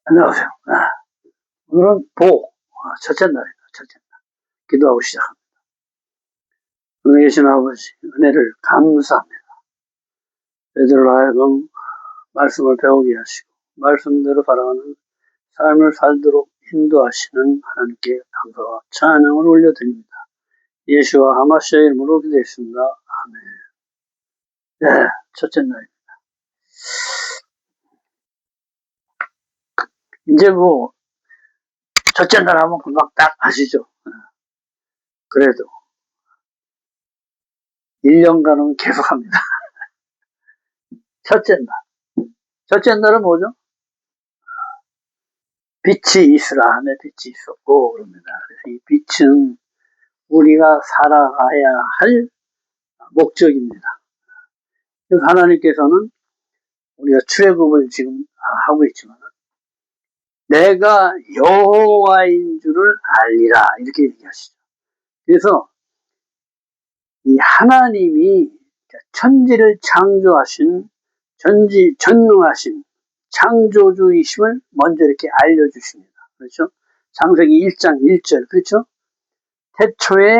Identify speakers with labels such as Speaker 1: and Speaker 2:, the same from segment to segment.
Speaker 1: 안녕하세요. 오늘은 첫째 날입니다. 첫째 날. 기도하고 시작합니다. 오늘 계신 아버지, 은혜를 감사합니다. 저희들로 하여금 말씀을 배우게 하시고, 말씀대로 바라가는 삶을 살도록 인도하시는 하나님께 감사와 찬양을 올려드립니다. 예수와 하마시아의 이름으로 기도했습니다. 아멘. 네, 첫째 날입니다. 이제 첫째 날 하면 금방 딱 아시죠? 그래도 1년간은 계속합니다. 첫째 날. 첫째 날은 뭐죠? 빛이 있으라 하며 빛이 있었고, 그럽니다. 그래서 이 빛은 우리가 살아가야 할 목적입니다. 그래서 하나님께서는 우리가 출애굽을 지금 하고 있지만, 내가 여호와인 줄을 알리라, 이렇게 얘기하시죠. 그래서 이 하나님이 천지를 창조하신 전능하신 창조주이심을 먼저 이렇게 알려주십니다. 그렇죠? 창세기 1장 1절, 그렇죠? 태초에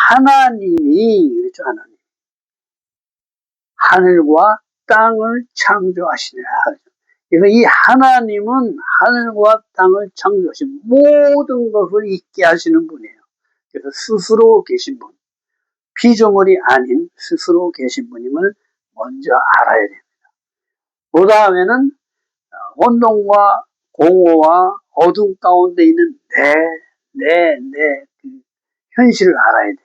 Speaker 1: 하나님이, 그렇죠? 하나님. 하늘과 땅을 창조하시니라. 그래서 이 하나님은 하늘과 땅을 창조하신 모든 것을 있게 하시는 분이에요. 그래서 스스로 계신 분, 피조물이 아닌 스스로 계신 분임을 먼저 알아야 됩니다. 그 다음에는 혼돈과 공허와 어둠 가운데 있는 내 현실을 알아야 돼.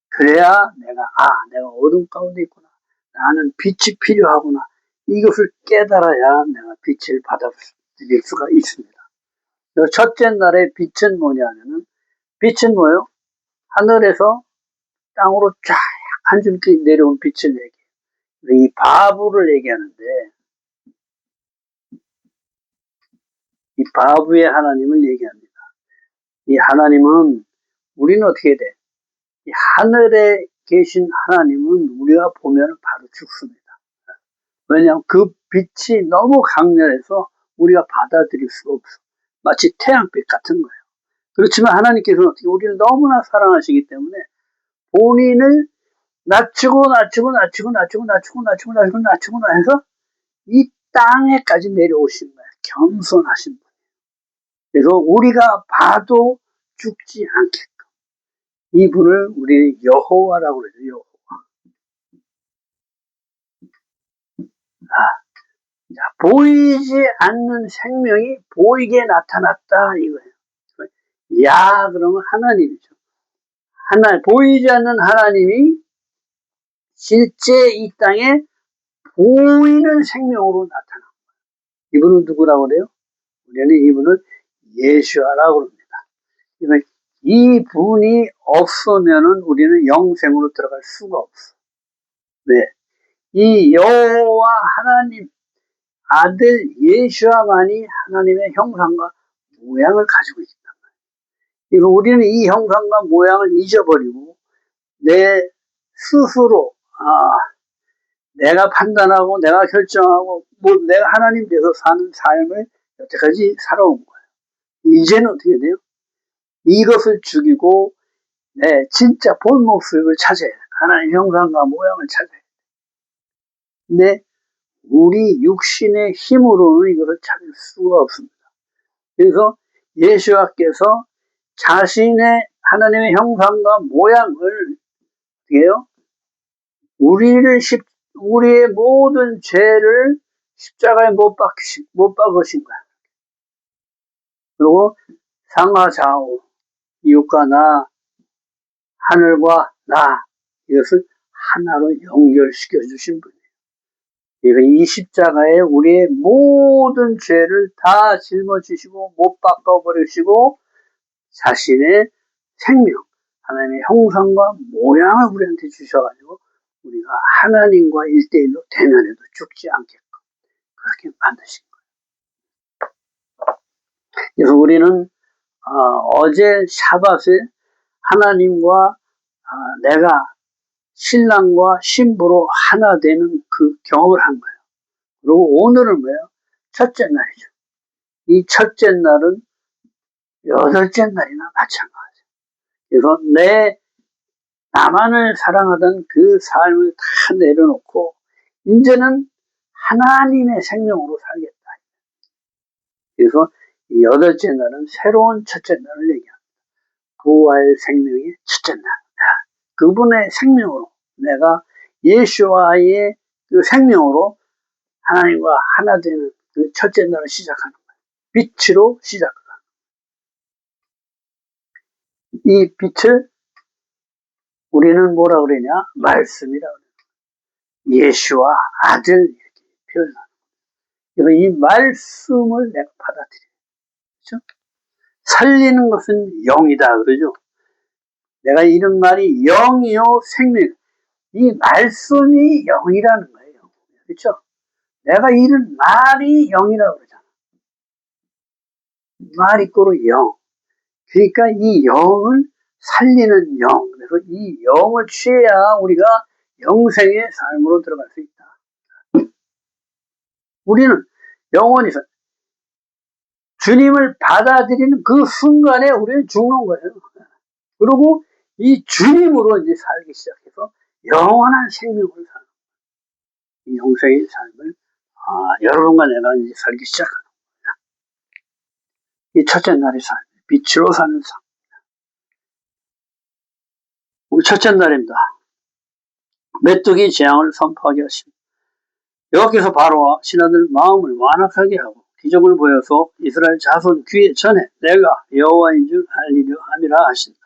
Speaker 1: 그래야 내가 어둠 가운데 있구나. 나는 빛이 필요하구나. 이것을 깨달아야 내가 빛을 받아들일 수가 있습니다. 첫째 날의 빛은 뭐냐면은, 빛은 뭐예요? 하늘에서 땅으로 쫙 한 줄기 내려온 빛을 얘기해요. 이 바브를 얘기하는데, 이 바브의 하나님을 얘기합니다. 이 하나님은, 우리는 어떻게 돼? 이 하늘에 계신 하나님은 우리가 보면 바로 죽습니다. 왜냐하면 그 빛이 너무 강렬해서 우리가 받아들일 수가 없어. 마치 태양빛 같은 거예요. 그렇지만 하나님께서는 어떻게 우리를 너무나 사랑하시기 때문에 본인을 낮추고 해서 이 땅에까지 내려오신 거예요. 겸손하신 분. 그래서 우리가 봐도 죽지 않게끔 이분을 우리 여호와라고 그러죠. 여호와. 보이지 않는 생명이 보이게 나타났다 이거예요. 그러면 하나님이죠. 보이지 않는 하나님이 실제 이 땅에 보이는 생명으로 나타난 거예요. 이분은 누구라고 그래요? 우리는 이분을 예수아라고 합니다. 이 분이 없으면은 우리는 영생으로 들어갈 수가 없어. 왜? 이 여호와 하나님 아들 예수아만이 하나님의 형상과 모양을 가지고 있단 말이에요. 우리는 이 형상과 모양을 잊어버리고 내 스스로 내가 판단하고 내가 결정하고 내가 하나님 돼서 사는 삶을 여태까지 살아온 거예요. 이제는 어떻게 돼요? 이것을 죽이고 내 진짜 본 모습을 찾아야 돼요. 하나님 형상과 모양을 찾아야 돼요. 근데 우리 육신의 힘으로는 이것을 찾을 수가 없습니다. 그래서 예수와께서 자신의 하나님의 형상과 모양을 어떻게 해요? 우리의 모든 죄를 십자가에 못 박으신 거야. 그리고 상하좌우, 이웃과 나, 하늘과 나, 이것을 하나로 연결시켜 주신 분이에요. 이 십자가에 우리의 모든 죄를 다 짊어지시고 못 바꿔버리시고 자신의 생명, 하나님의 형상과 모양을 우리한테 주셔가지고 우리가 하나님과 1대1로 대면해도 죽지 않게끔 그렇게 만드신 거예요. 그래서 우리는 어제 샤밧에 하나님과 내가 신랑과 신부로 하나 되는 그 경험을 한 거예요. 그리고 오늘은 뭐예요? 첫째 날이죠. 이 첫째 날은 여덟째 날이나 마찬가지예요. 그래서 나만을 사랑하던 그 삶을 다 내려놓고 이제는 하나님의 생명으로 살겠다. 그래서 이 여덟째 날은 새로운 첫째 날을 얘기합니다. 부활 생명의 첫째 날. 그분의 생명으로 내가 예수와의 그 생명으로 하나님과 하나 되는 그 첫째 날을 시작하는 거예요. 빛으로 시작하는 거예요. 이 빛을 우리는 뭐라 그러냐? 말씀이라 그래요. 예수와 아들 이렇게 표현하는 거예요. 이 말씀을 내가 받아들여요. 그렇죠? 살리는 것은 영이다 그러죠. 내가 이런 말이 영이요 생명. 이 말씀이 영이라는 거예요. 그렇죠? 내가 이런 말이 영이라고 그러잖아. 말이 꼬로 영. 그러니까 이 영을 살리는 영. 그래서 이 영을 취해야 우리가 영생의 삶으로 들어갈 수 있다. 우리는 영원히 주님을 받아들이는 그 순간에 우리는 죽는 거예요. 그리고 이 주님으로 이제 살기 시작해서 영원한 생명을 사는 이 영생의 삶을 여러분과 내가 이제 살기 시작하는 이 첫째 날의 삶, 빛으로 사는 삶. 우리 첫째 날입니다. 메뚜기 재앙을 선포하게 하십니다. 여호와께서 바로와 신하들 마음을 완악하게 하고 기적을 보여서 이스라엘 자손 귀에 전해 내가 여호와인 줄 알리려 함이라 하신다.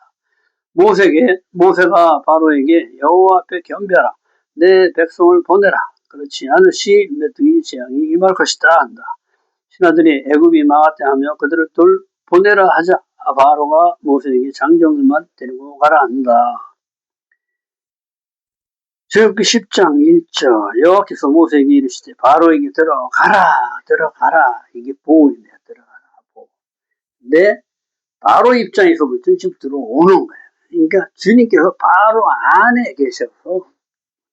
Speaker 1: 모세가 바로에게 여호와 앞에 겸비하라. 내 백성을 보내라. 그렇지 않으시 메뚜기 재앙이 임할 것이다 한다. 신하들이 애굽이 망하되 하며 그들을 보내라 하자. 바로가 모세에게 장정들만 데리고 가라 한다. 출애굽기 10장 1절 여호와께서 모세에게 이르시되 바로에게 들어가라. 이게 보호입니다. 들어가라. 보호. 근데 바로 입장에서부터 지금 들어오는 거예요. 그러니까 주님께서 바로 안에 계셔서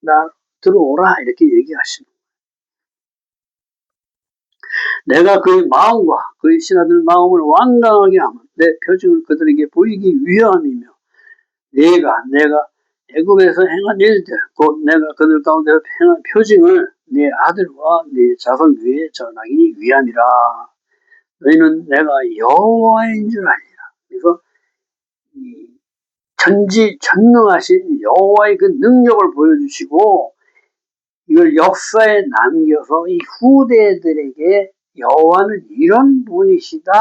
Speaker 1: 나 들어오라 이렇게 얘기하시는 거예요. 내가 그의 마음과 그의 신하들 마음을 완강하게 하면 내 표징을 그들에게 보이기 위함이며 내가 애굽에서 행한 일들 곧 내가 그들 가운데 행한 표징을 네 아들과 네 자손 위에 전하기 위함이라. 너희는 내가 여호와인 줄 알리라. 그래서 이 전지전능하신 여호와의 그 능력을 보여주시고 이걸 역사에 남겨서 이 후대들에게 여호와는 이런 분이시다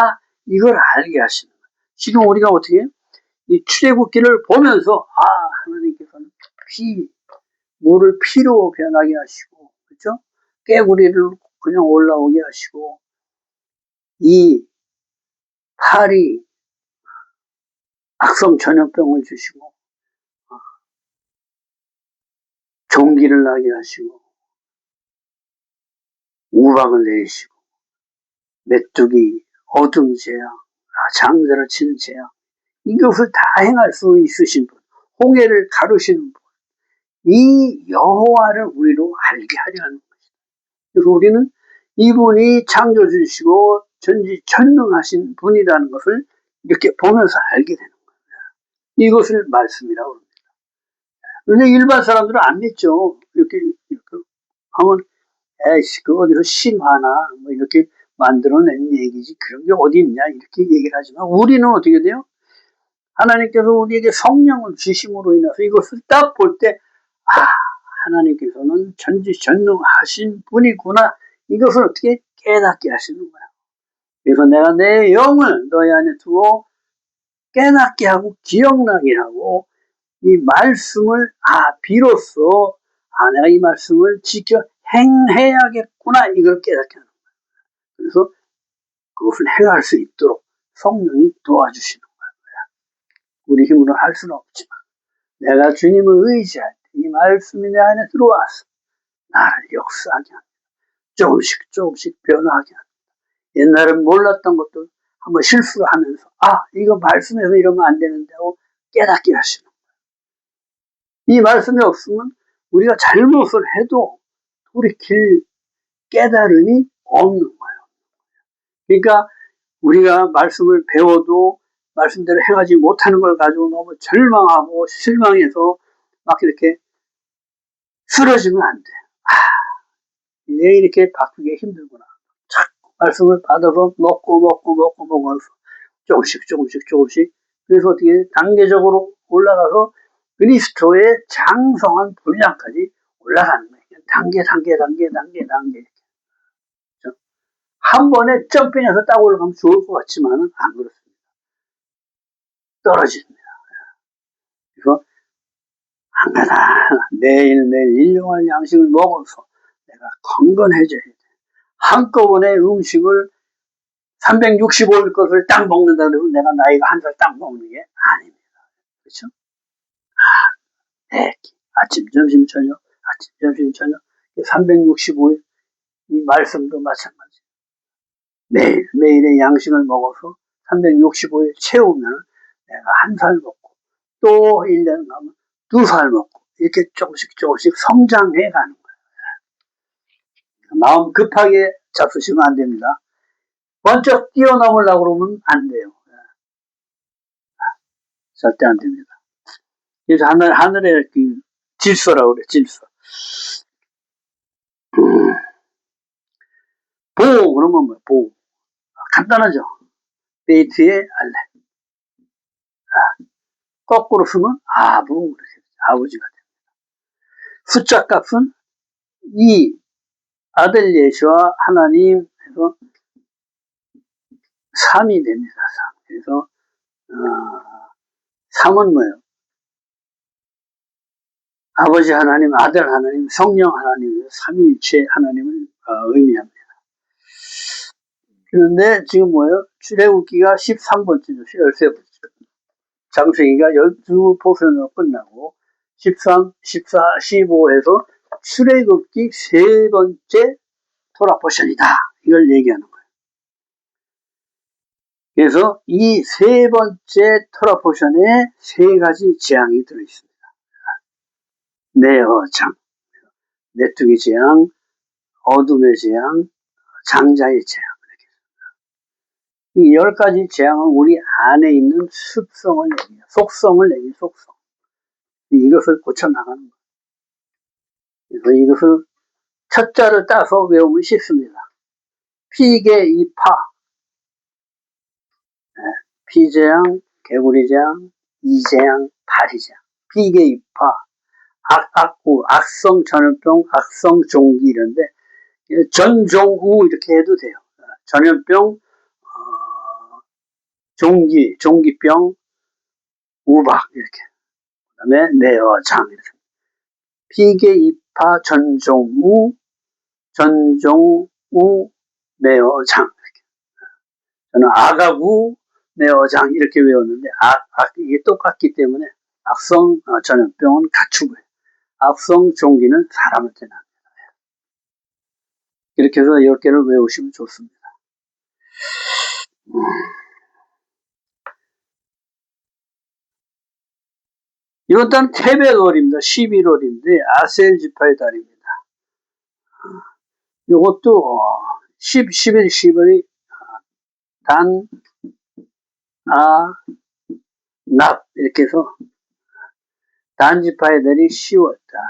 Speaker 1: 이걸 알게 하시는 거예요. 지금 우리가 어떻게 이 출애굽기를 보면서 하나님께서는 물을 피로 변하게 하시고 그렇죠? 깨구리를 그냥 올라오게 하시고 이 파리 악성 전염병을 주시고 종기를 나게 하시고 우박을 내리시고 메뚜기 어둠 재앙 장자를 치는 재앙 이것을 다 행할 수 있으신 분 홍해를 가르시는 분 이 여호와를 우리로 알게 하려 하는 것입니다. 그래서 우리는 이분이 창조주시고 전지전능하신 분이라는 것을 이렇게 보면서 알게 되는 거예요. 이것을 말씀이라고 합니다. 근데 일반 사람들은 안 믿죠. 이렇게 하면 에이씨 그 어디서 신화나 뭐 이렇게 만들어낸 얘기지 그런 게 어디 있냐 이렇게 얘기를 하지만 우리는 어떻게 돼요? 하나님께서 우리에게 성령을 주심으로 인해서 이것을 딱 볼 때 하나님께서는 전지전능하신 분이구나 이것을 어떻게 깨닫게 하시는 거야. 그래서 내가 내 영을 너희 안에 두어 깨닫게 하고 기억나게 하고 이 말씀을 비로소 내가 이 말씀을 지켜 행해야겠구나 이걸 깨닫게 하는 거야. 그래서 그것을 행할 수 있도록 성령이 도와주시는 거야. 우리 힘으로 할 수는 없지만 내가 주님을 의지할 때 이 말씀이 내 안에 들어와서 나를 역사하게 합니다. 조금씩 변화하게 합니다. 옛날엔 몰랐던 것도 한번 실수를 하면서 이거 말씀에서 이러면 안 되는데 하고 깨닫게 하시는 거예요. 이 말씀이 없으면 우리가 잘못을 해도 돌이킬 깨달음이 없는 거예요. 그러니까 우리가 말씀을 배워도 말씀대로 행하지 못하는 걸 가지고 너무 절망하고 실망해서 막 이렇게 쓰러지면 안 돼. 왜 이렇게 바꾸기 힘들구나. 자꾸 말씀을 받아서 먹어서 조금씩. 그래서 어떻게 단계적으로 올라가서 그리스도의 장성한 분량까지 올라가는 거예요. 단계. 한 번에 점핑해서 딱 올라가면 좋을 것 같지만은 안 그렇습니다. 떨어집니다. 그래서 한가다 매일매일 일용할 양식을 먹어서 내가 건건해져야 돼. 한꺼번에 음식을 365일 것을 딱 먹는다 그러면 내가 나이가 한 살 딱 먹는 게 아닙니다. 그렇죠? 네. 아침, 점심, 저녁 365일 이 말씀도 마찬가지. 매일의 양식을 먹어서 365일 채우면 내가 한 살 먹고 또 1년 가면 2살 먹고 이렇게 조금씩 성장해 가는 거예요. 마음 급하게 잡수시면 안 됩니다. 번쩍 뛰어넘으려고 그러면 안 돼요. 절대 안 됩니다. 그래서 하늘의 그 질서라고 그래, 질서. 보, 그러면 뭐야, 보. 간단하죠. 베이트의 알레. 거꾸로 쓰면 아부, 아버지가 됩니다. 숫자 값은 2, 아들 예수와 하나님 해서 3이 됩니다. 3. 그래서 3은 뭐예요? 아버지 하나님, 아들 하나님, 성령 하나님, 삼위일체 하나님을 의미합니다. 그런데 지금 뭐예요? 출애굽기가 13번째죠. 13번째. 장세기가 12포션으로 끝나고 13, 14, 15에서 출애굽기 세 번째 토라 포션이다. 이걸 얘기하는 거예요. 그래서 이 세 번째 토라 포션에 세 가지 재앙이 들어있습니다. 내어장, 메뚜기 재앙, 어둠의 재앙, 장자의 재앙. 이 10가지 재앙은 우리 안에 있는 습성을 얘기해요. 속성을 얘기해요. 속성. 이것을 고쳐나가는 거예요. 그래서 이것을 첫자를 따서 외우면 쉽습니다. 피계이파, 피재앙, 개구리재앙, 이재앙, 파리재앙. 피계이파, 악구, 악성 전염병, 악성 종기 이런데 전종우 이렇게 해도 돼요. 전염병, 종기병, 우박 이렇게. 그다음에 내어장 이렇게. 피계이파, 전종우, 내어장 이렇게. 저는 아가구, 내어장 이렇게 외웠는데 이게 똑같기 때문에 악성 전염병은 가축을, 악성 종기는 사람한테 납니다. 이렇게 해서 10개를 외우시면 좋습니다. 이번 달은 태백월입니다. 11월인데 아셀 지파의 달입니다. 이것도 11, 12월이 단, 납 이렇게 해서 단지파의 달이 10월 달,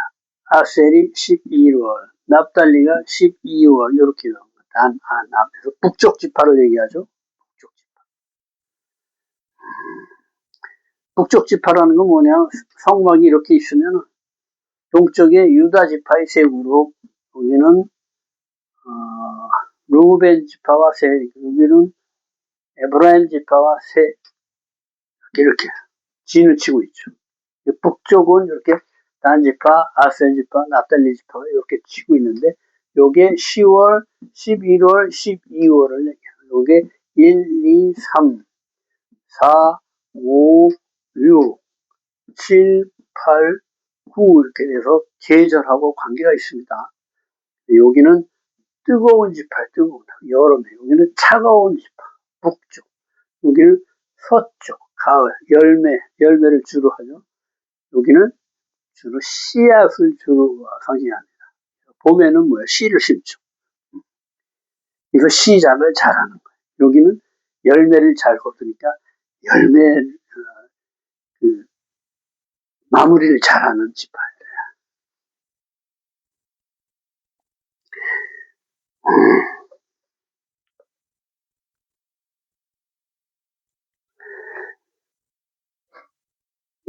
Speaker 1: 아셀이 11월, 납달리가 12월 이렇게 나옵니다. 단, 납. 그래서 북쪽 지파를 얘기하죠. 북쪽 지파. 북쪽 지파라는 건 뭐냐? 성막이 이렇게 있으면 동쪽에 유다 지파의 세 그룹, 여기는 루벤 지파와 세, 여기는 에브라임 지파와 세, 이렇게 진을 치고 있죠. 북쪽은 이렇게 단지파, 아셀 지파, 납달리 지파가 이렇게 치고 있는데 요게 10월, 11월, 12월을 얘기해요. 요게 1, 2, 3, 4, 5, 6, 7, 8, 9 이렇게 돼서 계절하고 관계가 있습니다. 여기는 뜨거운 지파, 뜨거운 여름에, 여기는 차가운 지파, 북쪽, 여기는 서쪽, 가을, 열매를 주로 하죠. 여기는 주로 씨앗을 주로 상징합니다. 봄에는 뭐야? 씨를 심죠. 이거 시작을 잘하는 거예요. 여기는 열매를 잘 거두니까 열매 그 마무리를 잘하는 지파.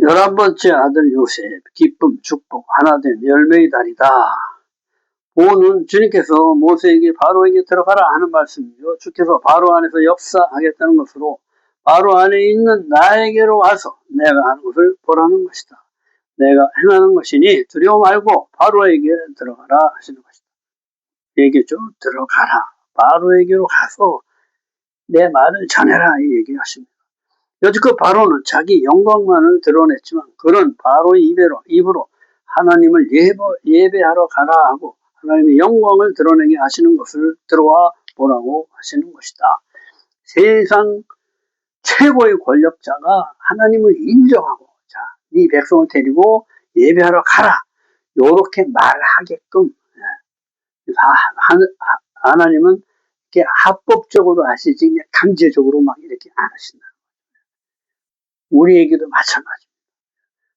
Speaker 1: 열한 번째 아들 요셉, 기쁨, 축복, 하나된 열매의 달이다. 보는 주님께서 모세에게 바로에게 들어가라 하는 말씀이요. 주께서 바로 안에서 역사하겠다는 것으로 바로 안에 있는 나에게로 와서 내가 하는 것을 보라는 것이다. 내가 행하는 것이니 두려워 말고 바로에게 들어가라 하시는 것이다. 얘기죠. 들어가라. 바로에게로 가서 내 말을 전해라 이 얘기하십니다. 여지껏 바로는 자기 영광만을 드러냈지만 그런 바로의 입으로 하나님을 예배하러 가라 하고 하나님의 영광을 드러내게 하시는 것을 들어와 보라고 하시는 것이다. 세상 최고의 권력자가 하나님을 인정하고 자, 네 백성을 데리고 예배하러 가라. 요렇게 말하게끔 하나님은 이렇게 합법적으로 하시지 강제적으로 막 이렇게 안 하신다. 우리에게도 마찬가지입니다.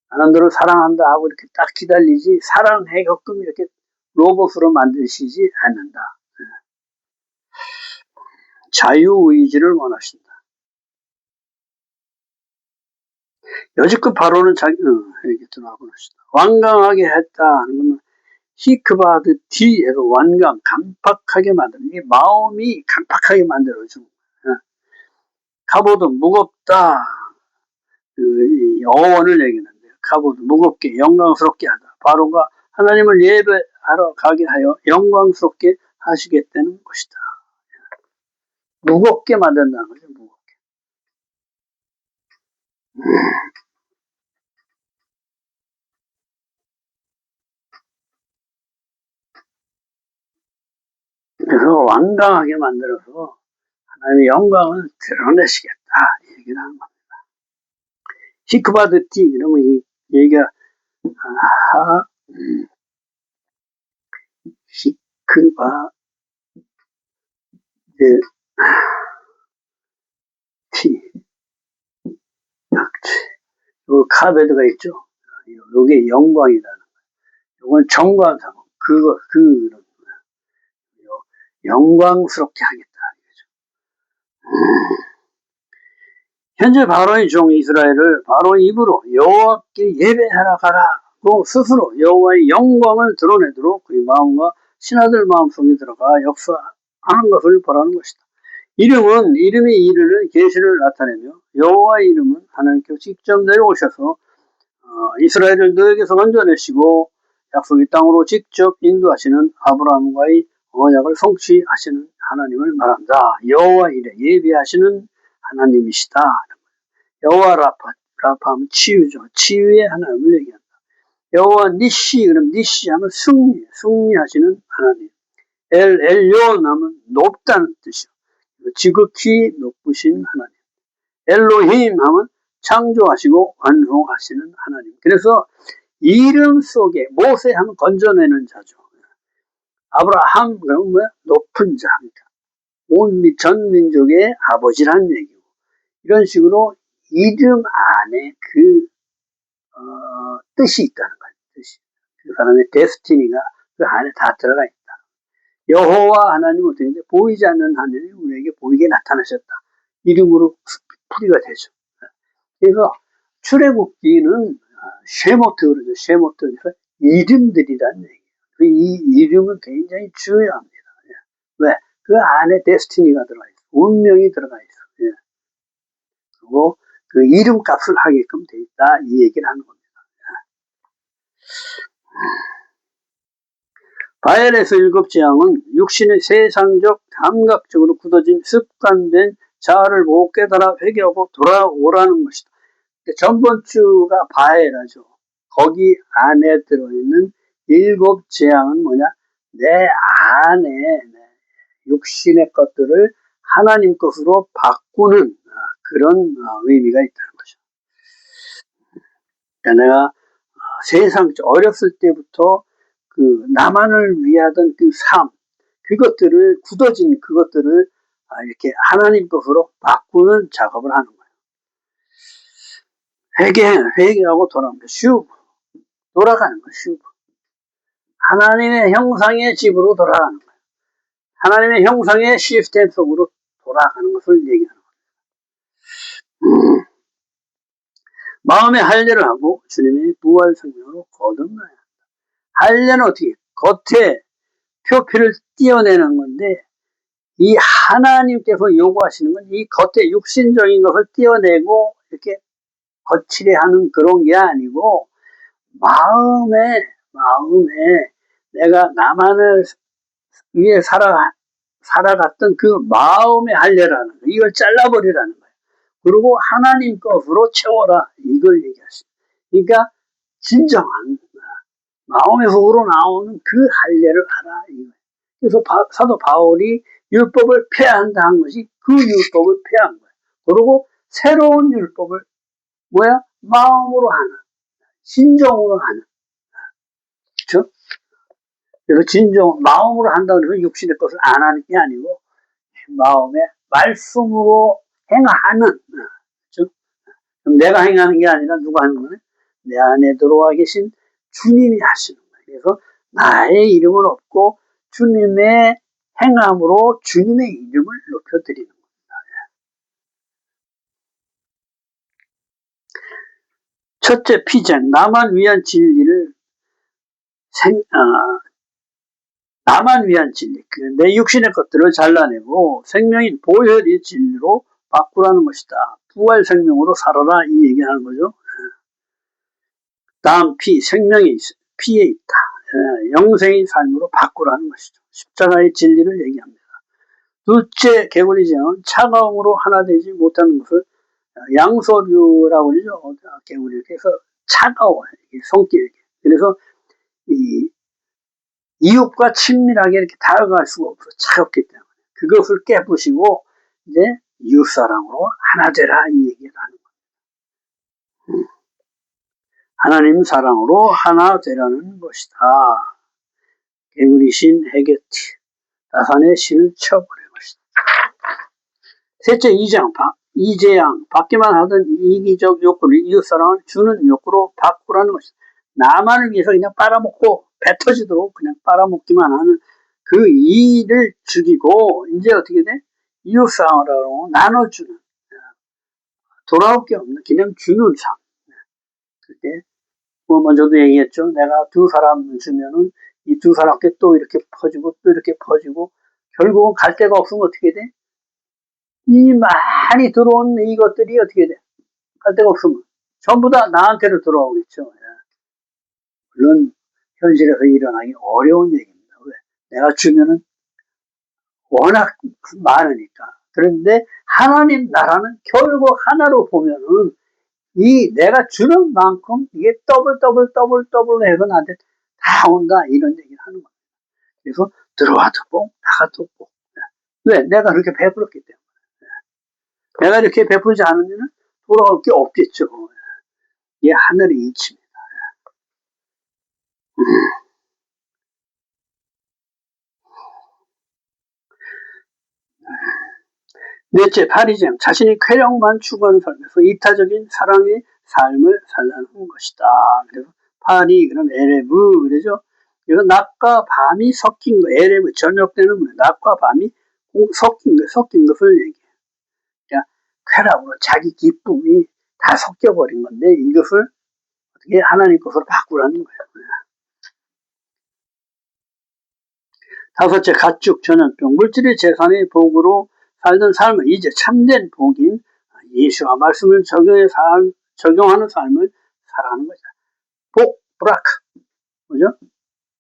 Speaker 1: 하나님을 사랑한다 하고 이렇게 딱 기다리지 사랑해게끔 이렇게 로봇으로 만드시지 않는다. 자유의지를 원하신다. 여지껏 바로는 자기 이렇게 들어가고 하시다. 완강하게 했다 하는 건 히크바드 뒤에서 완강 강팍하게 만드는 이 마음이 강팍하게 만들어주는 거야. 카보드 무겁다. 어원을 얘기하는데요. 카보드 무겁게 영광스럽게 하다. 바로가 하나님을 예배하러 가게 하여 영광스럽게 하시겠다는 것이다. 무겁게 만든다는 거죠. 무겁게. 그래서 완강하게 만들어서 하나님의 영광을 드러내시겠다. 이 얘기를 하는 겁니다. 히크바드티 그러면 이 얘기가 히크바드 티 요 카베드가 있죠. 요게 영광이라는 거예요. 요건 정관상 그런 영광스럽게 하겠다. 현재 바로의 종 이스라엘을 바로의 입으로 여호와께 예배하러 가라고 스스로 여호와의 영광을 드러내도록 그의 마음과 신하들 마음속에 들어가 역사하는 것을 보라는 것이다. 이름이 이르는 계시를 나타내며 여호와의 이름은 하나님께서 직접 내려오셔서 이스라엘을 너에게서 건져내시고 약속의 땅으로 직접 인도하시는 아브라함과의 언약을 성취하시는 하나님을 말한다. 여호와 이래 예비하시는 하나님이시다. 여호와 라파하면 치유죠. 치유의 하나님을 얘기한다. 여호와 니시 그럼 니시 하면 승리하시는 하나님. 엘yon 하면 높다는 뜻이요. 지극히 높으신 하나님. 엘로힘 하면 창조하시고 완성하시는 하나님. 그래서 이름 속에 모세 하면 건져내는 자죠. 아브라함 그러면 뭐야? 높은 자입니다. 전 민족의 아버지란 얘기고 이런 식으로 이름 안에 뜻이 있다는 거예요. 뜻이. 그 사람의 데스티니가 그 안에 다 들어가 있다. 여호와 하나님은 어떻게 돼? 보이지 않는 하나님이 우리에게 보이게 나타나셨다. 이름으로 풀이가 되죠. 그래서 출애굽기는 쉐모트 그러죠. 쉐모트에서 이름들이라는 얘기예요. 이 이름은 굉장히 중요합니다. 왜? 그 안에 데스티니가 들어가 있어. 운명이 들어가 있어. 예. 그리고 그 이름값을 하게끔 돼 있다. 이 얘기를 하는 겁니다. 바엘에서 7 재앙은 육신의 세상적 감각적으로 굳어진 습관된 자아를 보고 깨달아 회개하고 돌아오라는 것이다. 전번 주가 바엘하죠. 거기 안에 들어있는 7 재앙은 뭐냐? 내 안에 육신의 것들을 하나님 것으로 바꾸는 그런 의미가 있다는 거죠. 그러니까 내가 세상 어렸을 때부터 그 나만을 위하던 그 삶, 그것들을, 굳어진 그것들을 이렇게 하나님 것으로 바꾸는 작업을 하는 거예요. 회개하고 돌아오는 거예요. 슈, 돌아가는 거예요. 슈. 하나님의 형상의 집으로 돌아가는 거예요. 하나님의 형상의 시스템 속으로 돌아가는 것을 얘기하는 거예요. 마음의 할례를 하고 주님의 부활 생명으로 거듭나야 한다. 할례는 어떻게? 겉에 표피를 띄어내는 건데, 이 하나님께서 요구하시는 건 이 겉에 육신적인 것을 띄어내고 이렇게 거칠게 하는 그런 게 아니고, 마음에 내가 나만을 위해 살아갔던 그 마음의 할례라는 거예요. 이걸 잘라버리라는 거예요. 그리고 하나님 것으로 채워라. 이걸 얘기하십니다. 그러니까 진정한 마음에서 우러나오는 그 할례를 하라. 이거예요. 그래서 사도 바울이 율법을 폐한다 한 것이 그 율법을 폐한 거예요. 그리고 새로운 율법을 마음으로 하는, 진정으로 하는. 그렇죠? 그래서 마음으로 한다고 해서 육신의 것을 안 하는 게 아니고 마음의 말씀으로 행하는. 그렇죠? 내가 행하는 게 아니라 누가 하는 거네? 내 안에 들어와 계신 주님이 하시는 거예요. 그래서 나의 이름은 없고 주님의 행함으로 주님의 이름을 높여드리는 겁니다. 첫째 피쟁, 나만 위한 진리를 나만 위한 진리, 내 육신의 것들을 잘라내고 생명인 보혈의 진리로 바꾸라는 것이다. 부활 생명으로 살아라, 이 얘기하는 거죠. 다음 피에 있다. 영생의 삶으로 바꾸라는 것이죠. 십자가의 진리를 얘기합니다. 둘째 개구리쟁은 차가움으로 하나 되지 못하는 것을 양서류라고 그러죠. 개구리. 그래서 차가워요. 성격이. 그래서 이웃과 친밀하게 이렇게 다가갈 수가 없어. 차갑기 때문에. 그것을 깨부시고 이제 이웃사랑으로 하나 되라, 이 얘기를 하는 거예요. 하나님 사랑으로 하나 되라는 것이다. 개구리 신 헤게티, 다산의 신을 쳐버린 것이다. 셋째 이재양, 받기만 하던 이기적 욕구를 이웃사랑을 주는 욕구로 바꾸라는 것이다. 나만을 위해서 그냥 빨아먹고 배 터지도록 그냥 빨아먹기만 하는 그 이를 죽이고 이제 어떻게 돼? 이웃사랑으로 나눠주는, 돌아올 게 없는 그냥 주는 삶. 그때 먼저도 얘기했죠. 내가 두 사람 주면은 이 두 사람께 또 이렇게 퍼지고 또 이렇게 퍼지고 결국은 갈 데가 없으면 어떻게 돼? 이 많이 들어온 이것들이 어떻게 돼? 갈 데가 없으면 전부 다 나한테로 돌아오겠죠. 물론 현실에서 일어나기 어려운 얘기입니다. 왜? 내가 주면은 워낙 많으니까. 그런데 하나님 나라는 결국 하나로 보면은 이 내가 주는 만큼 이게 더블 해서 나한테 다 온다, 이런 얘기를 하는 거예요. 그래서 들어와도 뽕, 나가도 뽕. 왜? 내가 그렇게 베풀었기 때문에. 내가 이렇게 베풀지 않으면 돌아올 게 없겠죠. 이게 하늘의 이치입니다. 넷째, 파리쟁, 자신이 쾌락만 추구하는 삶에서 이타적인 사랑의 삶을 살라는 것이다. 그래서 파리, 그럼 에레브, 그러죠? 그래서 낮과 밤이 섞인 거, 에레브, 저녁 때는 낮과 밤이 섞인 것을 얘기해요. 그러니까 쾌락으로 자기 기쁨이 다 섞여버린 건데, 이것을 어떻게 하나님 것으로 바꾸라는 거예요. 다섯째, 가축, 전염병, 물질의 재산의 복으로 살던 삶은 이제 참된 복인 예수와 말씀을 적용하는 삶을 살아가는 거죠. 복, 브라크, 그죠?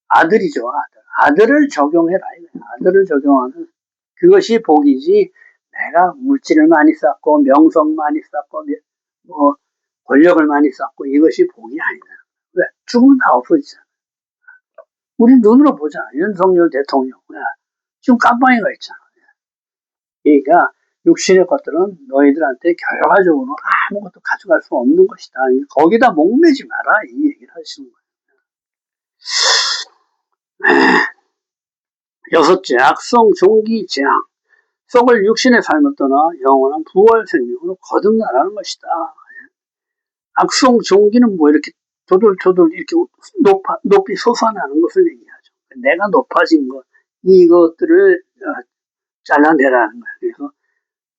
Speaker 1: 아들이죠, 아들. 아들을 적용해라. 아들을 적용하는 그것이 복이지, 내가 물질을 많이 쌓고 명성 많이 쌓고 뭐 권력을 많이 쌓고 이것이 복이 아니다. 왜? 죽으면 다 없어지잖아. 우리 눈으로 보잖아. 윤석열 대통령. 지금 깜빵이가 있잖아. 그러니까 육신의 것들은 너희들한테 결과적으로 아무것도 가져갈 수 없는 것이다. 거기다 목매지 마라, 이 얘기를 하시는 거예요. 여섯째, 악성 종기 재앙. 썩을 육신의 삶을 떠나 영원한 부활 생명으로 거듭나라는 것이다. 악성 종기는 뭐 이렇게 조돌조돌 이렇게 높이 솟아나는 것을 얘기하죠. 내가 높아진 것, 이것들을 잘라내라는 거예요. 그래서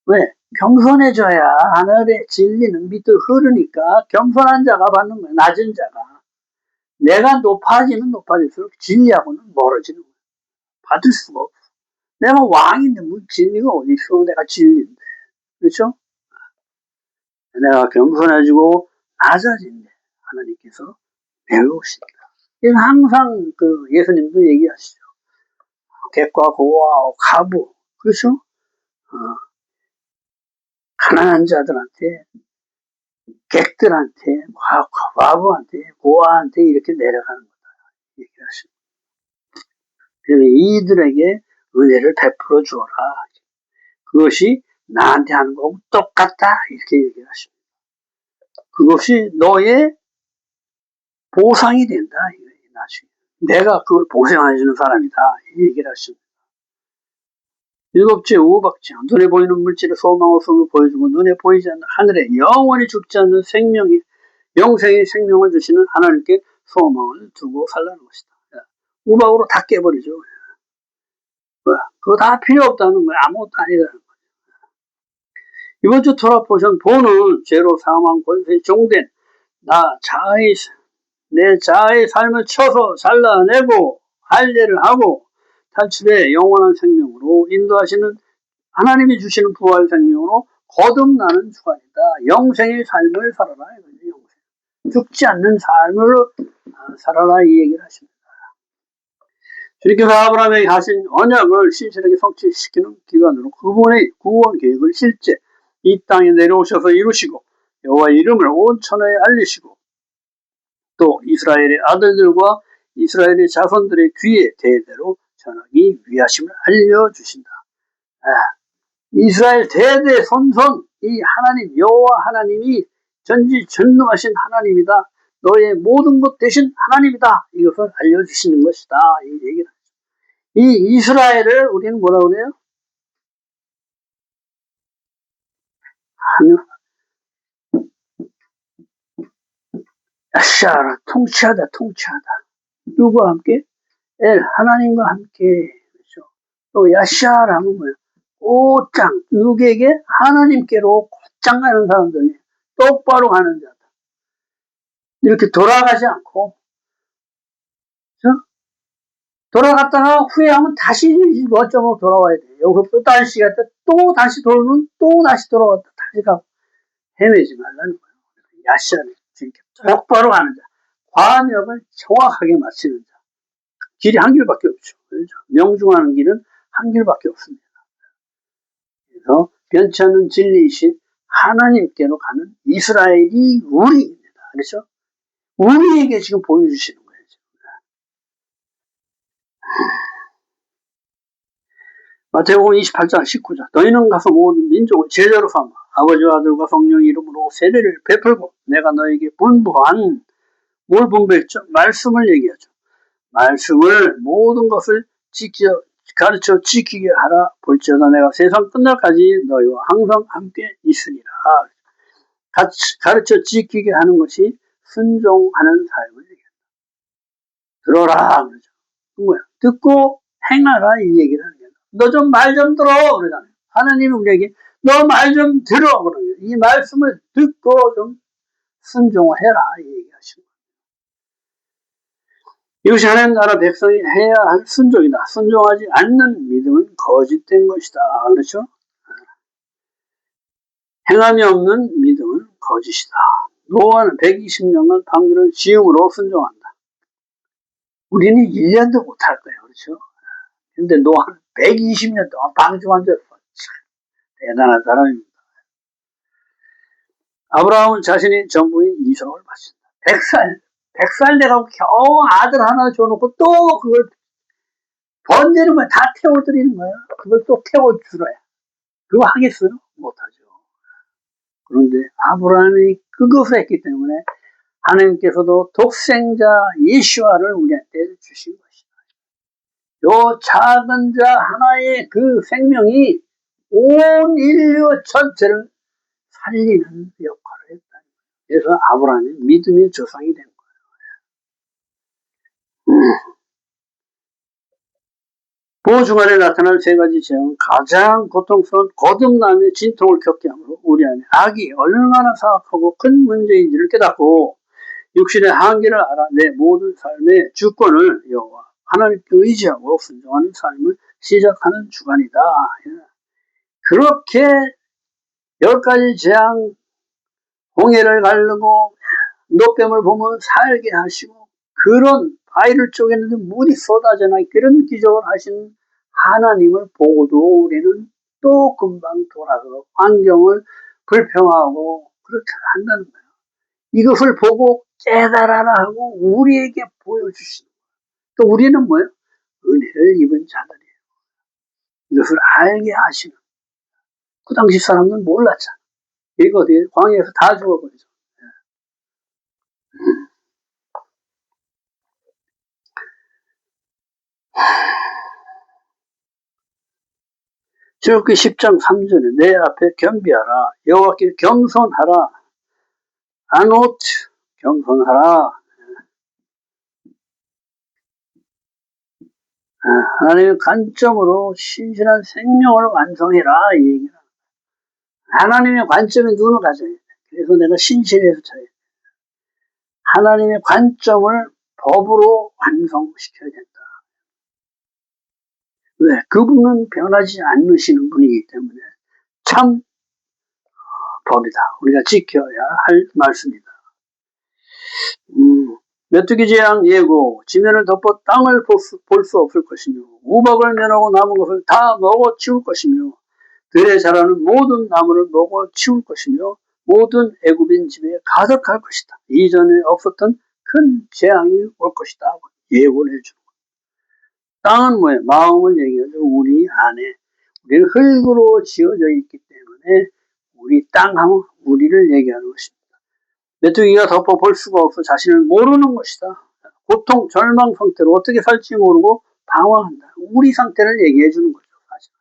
Speaker 1: 왜? 겸손해져야 하늘의 진리는 밑으로 흐르니까 겸손한 자가 받는 거예요. 낮은 자가. 내가 높아지면 높아질수록 진리하고는 멀어지는 거예요. 받을 수가 없어. 내가 왕인데 뭐 진리가 어디 있어? 내가 진리인데. 그렇죠? 내가 겸손해지고 낮아진대. 하나님께서 배우십니다. 이건 항상 예수님도 얘기하시죠. 객과 고와 가부. 그렇죠? 가난한 자들한테, 객들한테, 과부한테, 고아한테 이렇게 내려가는 거다. 얘기하십니다. 그래서 이들에게 은혜를 베풀어 주어라. 그것이 나한테 하는 거하고 똑같다. 이렇게 얘기하십니다. 그것이 너의 보상이 된다. 나중에. 내가 그걸 보상해주는 사람이다. 이 얘기를 하십니다. 일곱째, 우박장. 눈에 보이는 물질의 소망과 성을 보여주고 눈에 보이지 않는 하늘에 영원히 죽지 않는 생명이, 영생의 생명을 주시는 하나님께 소망을 두고 살라는 것이다. 우박으로 다 깨버리죠. 그거 다 필요 없다는 거야. 아무것도 아니라는 거야. 이번 주 토라 포션 보는 죄로 사망 권세에 종된 내 자아의 삶을 쳐서 잘라내고 할례를 하고 탈출해 영원한 생명으로 인도하시는 하나님이 주시는 부활 생명으로 거듭나는 주간이다. 영생의 삶을 살아라. 영생. 죽지 않는 삶을 살아라. 이 얘기를 하십니다. 주님께서 아브라함에게 하신 언약을 신실하게 성취시키는 기간으로 그분의 구원 계획을 실제 이 땅에 내려오셔서 이루시고 여호와의 이름을 온 천하에 알리시고 또 이스라엘의 아들들과 이스라엘의 자손들의 귀에 대대로 전하기 위하심을 알려주신다. 이스라엘 대대 손손 이 하나님 여호와 하나님이 전지전능하신 하나님이다. 너의 모든 것 대신 하나님이다. 이것을 알려주시는 것이다. 이 얘기를 하죠. 이 이스라엘을 우리는 뭐라고 그래요? 야샤라 통치하다. 누구와 함께? 하나님과 함께. 그렇죠. 또 야샤라 하면 뭐예요? 곧장 누구에게? 하나님께로 곧장 가는 사람들이 똑바로 가는 자다. 이렇게 돌아가지 않고 그렇죠? 돌아갔다가 후회하면 다시 어쩌면 돌아와야 돼. 여기서 또 다시 갔다 또 다시 돌면 또 다시 돌아왔다 다시 가고 헤매지 말라는 거예요. 야샤를 이렇게 똑바로 가는 자, 관역을 정확하게 맞추는 자. 길이 한 길밖에 없죠. 그렇죠? 명중하는 길은 한 길밖에 없습니다. 그래서 변치 않는 진리이신 하나님께로 가는 이스라엘이 우리입니다. 그렇죠? 우리에게 지금 보여주시는 거예요. 마태복음 28장 19절 너희는 가서 모든 민족을 제자로 삼아 아버지와 아들과 성령 이름으로 세례를 베풀고 내가 너에게 분부한 뭘 분부했죠? 말씀을 얘기하죠. 말씀을 모든 것을 가르쳐 지키게 하라. 볼지어다 내가 세상 끝날까지 너희와 항상 함께 있으리라. 가르쳐 지키게 하는 것이 순종하는 삶을 얘기한다. 들어라 그러죠. 뭐야? 듣고 행하라 이 얘기를 하는 거야. 너 좀 말 좀 들어 그러잖아요. 하나님은 우리에게 너 말 좀 들어 그러요. 이 말씀을 듣고 좀 순종을 해라 이 얘기하시는 거예요. 이것이 하나님 나라 백성이 해야 할 순종이다. 순종하지 않는 믿음은 거짓된 것이다. 그렇죠? 행함이 없는 믿음은 거짓이다. 노아는 120년간 방주를 지음으로 순종한다. 우리는 1년도 못할 거예요. 그렇죠? 근데 노아는 120년 동안 방주만 졌어. 대단한 사람입니다. 아브라함은 자신이 전부인 이삭을 바친다. 100살 돼가고 겨우 아들 하나 줘놓고 또 그걸 번제는 거야. 다 태워드리는 거야. 그걸 또 태워주러야. 그거 하겠어요? 못하죠. 그런데 아브라함이 그것을 했기 때문에 하나님께서도 독생자 예수와를 우리한테 주신 것이다. 요 작은 자 하나의 그 생명이 온 인류 전체를 살리는 역할을 했다. 그래서 아브라함이 믿음의 조상이 된 거예요. 보중간에 나타난 세 가지 재앙은 가장 고통스러운 거듭남의 진통을 겪게 하므로 우리 안에 악이 얼마나 사악하고 큰 문제인지를 깨닫고 육신의 한계를 알아 내 모든 삶의 주권을 여호와 하나님께 의지하고 순종하는 삶을 시작하는 주간이다. 그렇게 10가지 재앙, 홍해를 가르고 노뱀을 보면 살게 하시고 그런 바위를 쪼개는데 물이 쏟아져 나 그런 기적을 하시는 하나님을 보고도 우리는 또 금방 돌아서 환경을 불평하고 그렇게 한다는 거예요. 이것을 보고 깨달아라 하고 우리에게 보여주시는 거예요. 또 우리는 뭐예요? 은혜를 입은 자들이에요. 이것을 알게 하시는. 그 당시 사람들은 몰랐잖아. 이거 어디 광야에서 다 죽어버리죠. 출애굽기 10장 3절에 내 앞에 겸비하라. 여호와께 겸손하라. 아노트 겸손하라. 하나님의 관점으로 신실한 생명을 완성해라. 이 얘기는. 하나님의 관점에 눈을 가져야 돼. 그래서 내가 신실해서 쳐야 돼. 하나님의 관점을 법으로 완성시켜야 된다. 왜? 그분은 변하지 않으시는 분이기 때문에 참 법이다. 우리가 지켜야 할 말씀이다. 메뚜기 재앙 예고, 지면을 덮어 땅을 볼 수 없을 것이며 우박을 면하고 남은 것을 다 먹어 치울 것이며 들에 자라는 모든 나무를 먹어 치울 것이며 모든 애굽인 집에 가득할 것이다. 이전에 없었던 큰 재앙이 올 것이다. 예고를 해주고 땅은 뭐예요? 마음을 얘기하죠. 우리 안에 우리는 흙으로 지어져 있기 때문에 우리 땅 하면 우리를 얘기하는 것입니다. 메뚜기가 덮어 볼 수가 없어 자신을 모르는 것이다. 고통, 절망 상태로 어떻게 살지 모르고 방황한다. 우리 상태를 얘기해 주는 거죠. 사실.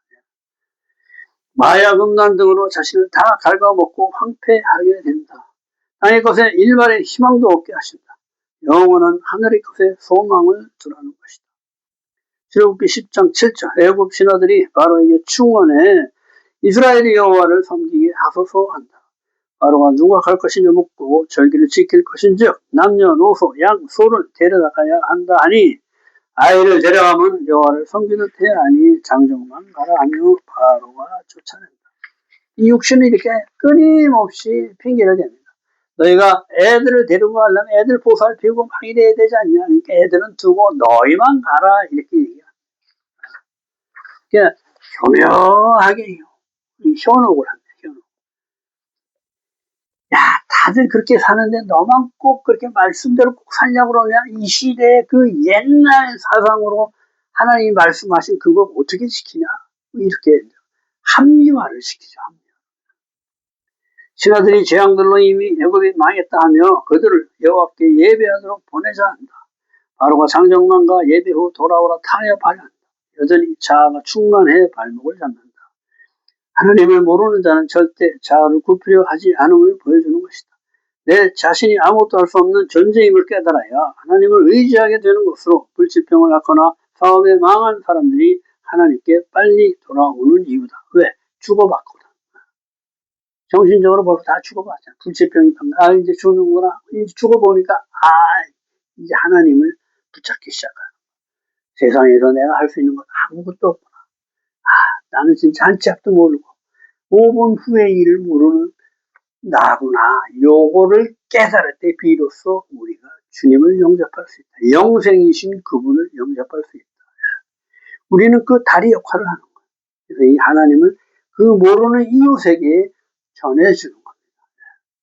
Speaker 1: 마약, 음란 등으로 자신을 다 갉아먹고 황폐하게 된다. 땅의 것에 일말의 희망도 없게 하신다. 영원한 하늘의 것에 소망을 두라는 것이다. 출애굽기 10장 7절 애굽 신하들이 바로에게 충원해 이스라엘의 여호와를 섬기게 하소서 한다. 바로가 누가 갈 것이냐 묻고 절기를 지킬 것인즉 남녀노소 양 소를 데려가야 한다 하니 아이를 데려가면 여호와를 섬기듯 해야 하니 장정만 가라 하며 바로가 쫓아낸다. 이 육신은 이렇게 끊임없이 핑계를 댑니다. 너희가 애들을 데리고 가려면 애들 보살피고 막 이래야 되지 않냐. 그러니까 애들은 두고 너희만 가라 이렇게 얘기합니다. 그러니까 교묘하게 현혹을 합니다. 현혹. 야, 다들 그렇게 사는데 너만 꼭 그렇게 말씀대로 꼭 살려고 그러냐? 이 시대의 그 옛날 사상으로 하나님이 말씀하신 그거 어떻게 지키냐? 이렇게 합리화를 시키죠. 합리화. 신하들이 재앙들로 이미 애굽이 망했다 하며 그들을 여호와께 예배하도록 보내자 한다. 바로가 장정만과 예배 후 돌아오라 타협하려 한다. 여전히 자아가 충만해 발목을 잡는다. 하나님을 모르는 자는 절대 자아를 굽히려 하지 않음을 보여주는 것이다. 내 자신이 아무것도 할 수 없는 존재임을 깨달아야 하나님을 의지하게 되는 것으로 불치병을 앓거나 사업에 망한 사람들이 하나님께 빨리 돌아오는 이유다. 왜? 죽어봤거든. 정신적으로 벌써 다 죽어봤잖아. 불치병이 아 이제 죽는구나. 이제 죽어보니까 이제 하나님을 붙잡기 시작하는. 세상에서 내가 할 수 있는 건 아무것도 없구나. 나는 진짜 한 치 앞도 모르고 5분 후의 일을 모르는 나구나. 요거를 깨달을 때 비로소 우리가 주님을 영접할 수 있다. 영생이신 그분을 영접할 수 있다. 우리는 그 다리 역할을 하는 거예요. 그래서 이 하나님을 그 모르는 이웃에게 전해주는 겁니다.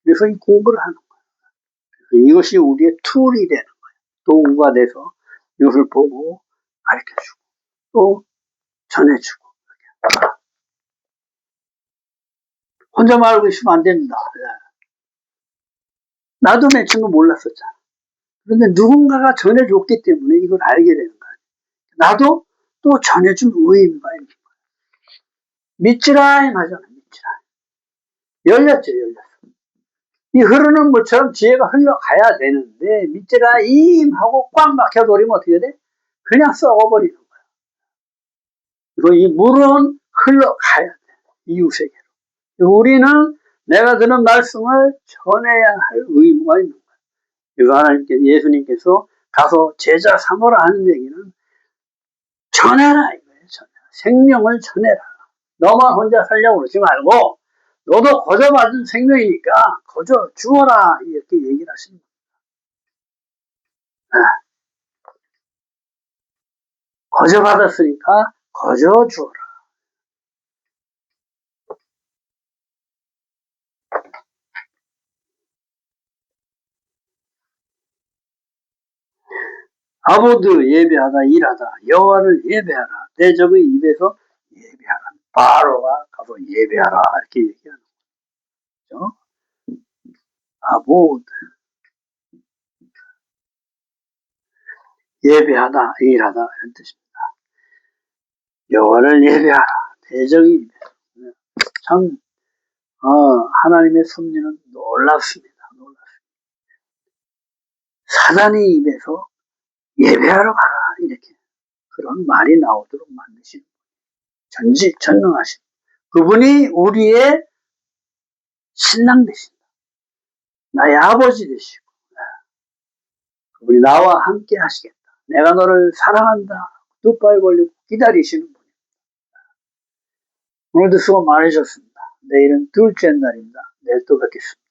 Speaker 1: 그래서 이 공부를 하는 거예요. 이것이 우리의 툴이 되는 거예요. 도구가 돼서 이것을 보고 가르쳐주고 또 전해주고. 혼자만 알고 있으면 안 된다. 나도 내 친구 몰랐었잖아. 그런데 누군가가 전해줬기 때문에 이걸 알게 되는 거야. 나도 또 전해준 의미가 있는 거예요. 믿지라 이 말이잖아요. 믿지라. 열렸죠. 열렸어. 이 흐르는 물처럼 지혜가 흘러가야 되는데 믿지라 임 하고 꽉 막혀버리면 어떻게 돼? 그냥 썩어버리는 거예요. 그리고 이 물은 흘러가야 돼. 이웃에게로. 우리는 내가 드는 말씀을 전해야 할 의무가 있는 거예요. 그래서 하나님께, 예수님께서 가서 제자 삼으라 하는 얘기는 전해라 이거예요. 전해라. 생명을 전해라. 너만 혼자 살려고 그러지 말고 너도 거저 받은 생명이니까 거저 주어라 이렇게 얘기를 하십니다. 거저 받았으니까 거저 주어라. 아보드 예배하다 일하다 여호와를 예배하라. 대적의 입에서 예배하라. 바로가 가서 예배하라 이렇게 얘기하는 거죠. 아보드 예배하다 일하다 이런 뜻입니다. 여호와를 예배하라. 대적의 입에서. 참 하나님의 섭리는 놀랍습니다. 놀랍습니다. 사단의 입에서 예배하러 가라 이렇게 그런 말이 나오도록 만드신 전지전능하신 그분이 우리의 신랑 되신다. 나의 아버지 되시고 그분이 나와 함께 하시겠다. 내가 너를 사랑한다. 두 팔 벌리고 기다리시는 분입니다. 오늘도 수고 많으셨습니다. 내일은 둘째 날입니다. 내일 또 뵙겠습니다.